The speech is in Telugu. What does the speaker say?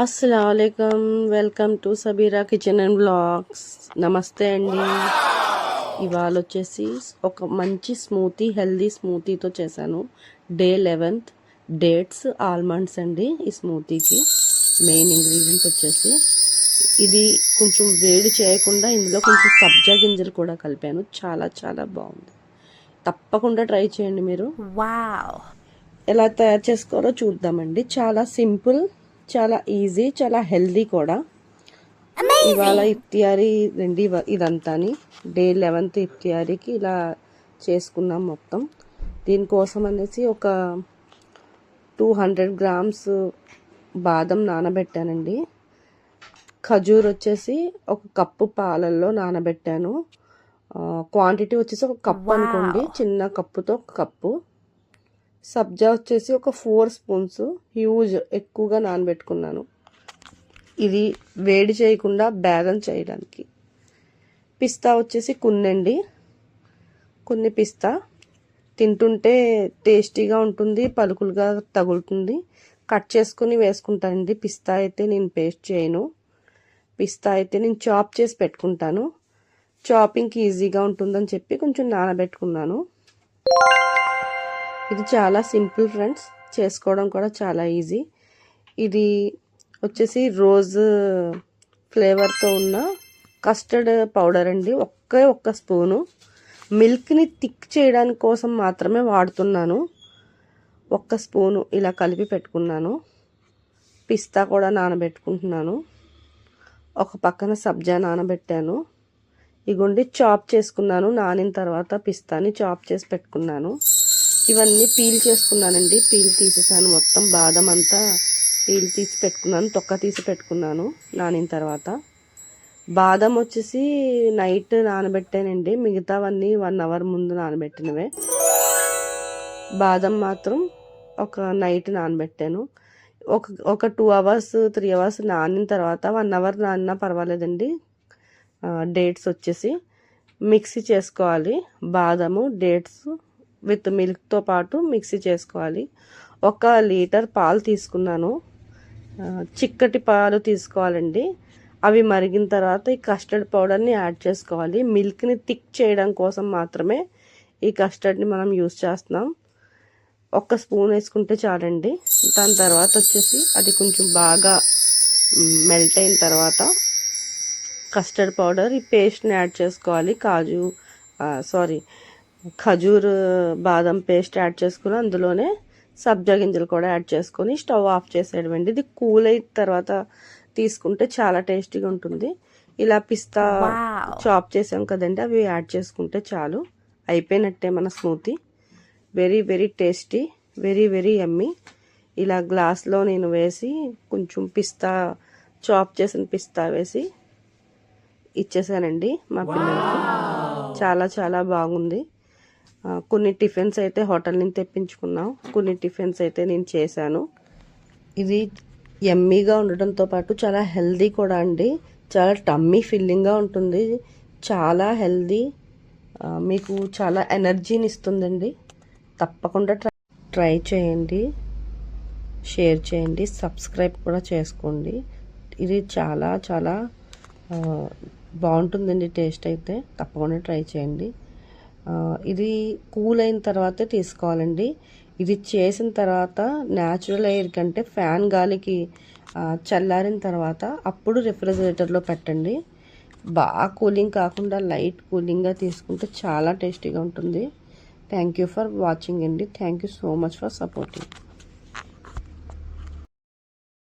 అస్సలాముఅలైకుం welcome to Sabira kitchen and blogs. నమస్తే అండి. ఇవాళ వచ్చేసి ఒక మంచి స్మూతీ, హెల్దీ స్మూతీతో చేశాను. డే 11th డేట్స్, ఆల్మండ్స్ అండి. ఈ స్మూతీకి మెయిన్ ఇంగ్రీడియంట్స్ వచ్చేసి ఇది కొంచెం వేడి చేయకుండా ఇందులో కొంచెం సబ్జా గింజలు కూడా కలిపాను. చాలా చాలా బాగుంది. తప్పకుండా ట్రై చేయండి మీరు. వావ్! ఎలా తయారు చేసుకోవాలో చూద్దామండి. చాలా సింపుల్, చాలా ఈజీ, చాలా హెల్దీ కూడా. ఇవాళ ఇఫ్తియారీ రండి, ఇదంతాని డే 11th ఇఫ్తియారీకి ఇలా చేసుకున్నాం మొత్తం. దీనికోసం అనేసి ఒక 200 grams బాదం నానబెట్టానండి. ఖజూర్ వచ్చేసి ఒక కప్పు పాలల్లో నానబెట్టాను. క్వాంటిటీ వచ్చేసి ఒక కప్పు అనుకోండి, చిన్న కప్పుతో ఒక కప్పు. సబ్జా వచ్చేసి ఒక 4 spoons, హ్యూజ్ ఎక్కువగా నానబెట్టుకున్నాను. ఇది వేడి చేయకుండా బేగం చేయడానికి. పిస్తా వచ్చేసి కొన్ని పిస్తా తింటుంటే టేస్టీగా ఉంటుంది, పలుకులుగా తగులుతుంది. కట్ చేసుకుని వేసుకుంటానండి. పిస్తా అయితే నేను పేస్ట్ చేయను. పిస్తా అయితే నేను చాప్ చేసి పెట్టుకుంటాను. చాపింగ్కి ఈజీగా ఉంటుందని చెప్పి కొంచెం నానబెట్టుకున్నాను. ఇది చాలా సింపుల్ ఫ్రెండ్స్, చేసుకోవడం కూడా చాలా ఈజీ. ఇది వచ్చేసి రోజ్ ఫ్లేవర్తో ఉన్న కస్టర్డ్ పౌడర్ అండి. ఒక్క స్పూను. మిల్క్ని థిక్ చేయడానికి కోసం మాత్రమే వాడుతున్నాను. 1 స్పూను ఇలా కలిపి పెట్టుకున్నాను. పిస్తా కూడా నానబెట్టుకుంటున్నాను. ఒక పక్కన సబ్జా నానబెట్టాను. ఇగోండి చాప్ చేసుకున్నాను. నానిన తర్వాత పిస్తాని చాప్ చేసి పెట్టుకున్నాను. ఇవన్నీ పీల్ చేసుకున్నానండి. పీల్ తీసేసాను, మొత్తం బాదం అంతా పీల్ తీసి పెట్టుకున్నాను, తొక్క తీసి పెట్టుకున్నాను నానిన తర్వాత. బాదం వచ్చేసి నైట్ నానబెట్టానండి. మిగతావన్నీ 1 hour ముందు నానబెట్టినవే. బాదం మాత్రం ఒక నైట్ నానబెట్టాను. ఒక 2 hours 3 hours నానిన తర్వాత 1 hour నానినా పర్వాలేదండి. డేట్స్ వచ్చేసి మిక్సీ చేసుకోవాలి. బాదము, డేట్స్ విత్ మిల్క్తో పాటు మిక్సీ చేసుకోవాలి. 1 లీటర్ పాలు తీసుకున్నాను. చిక్కటి పాలు తీసుకోవాలండి. అవి మరిగిన తర్వాత ఈ కస్టర్డ్ పౌడర్ని యాడ్ చేసుకోవాలి. మిల్క్ని థిక్ చేయడం కోసం మాత్రమే ఈ కస్టర్డ్ని మనం యూస్ చేస్తున్నాం. 1 స్పూన్ వేసుకుంటే చాలండి. దాని తర్వాత వచ్చేసి అది కొంచెం బాగా మెల్ట్ అయిన తర్వాత కస్టర్డ్ పౌడర్, ఈ పేస్ట్ని యాడ్ చేసుకోవాలి. ఖజూర్ బాదం పేస్ట్ యాడ్ చేసుకుని అందులోనే సబ్జా గింజలు కూడా యాడ్ చేసుకొని స్టవ్ ఆఫ్ చేసేయడం. ఇది కూల్ అయిన తర్వాత తీసుకుంటే చాలా టేస్టీగా ఉంటుంది. ఇలా పిస్తా చాప్ చేసాం కదండి, అవి యాడ్ చేసుకుంటే చాలు, అయిపోయినట్టే మన smoothie. Very very tasty, very very యమ్మీ. ఇలా గ్లాస్లో నేను వేసి కొంచెం పిస్తా, చాప్ చేసిన పిస్తా వేసి ఇచ్చేసానండి మా పిల్లలకి. చాలా చాలా బాగుంది. కొన్ని టిఫిన్స్ అయితే హోటల్ నుంచి తెప్పించుకున్నాం, కొన్ని టిఫిన్స్ అయితే నేను చేశాను. ఇది యమ్మీగా ఉండటంతో పాటు చాలా హెల్దీ కూడా అండి. చాలా టమ్మీ ఫిల్లింగ్గా ఉంటుంది. చాలా హెల్దీ, మీకు చాలా ఎనర్జీని ఇస్తుందండి. తప్పకుండా ట్రై చేయండి, షేర్ చేయండి, సబ్స్క్రైబ్ కూడా చేసుకోండి. ఇది చాలా చాలా బాగుంటుందండి. టేస్ట్ అయితే తప్పకుండా ట్రై చేయండి. ఇది కూల్ అయిన తర్వాతే తీసుకోవాలండి. ఇది చేసిన తర్వాత న్యాచురల్ ఎయిర్ కంటే ఫ్యాన్ గాలికి చల్లారిన తర్వాత అప్పుడు రిఫ్రిజిరేటర్లో పెట్టండి. బాగా కూలింగ్ కాకుండా లైట్ కూలింగ్గా తీసుకుంటే చాలా టేస్టీగా ఉంటుంది. థ్యాంక్ యూ ఫర్ వాచింగ్ అండి. Thank you so much for supporting.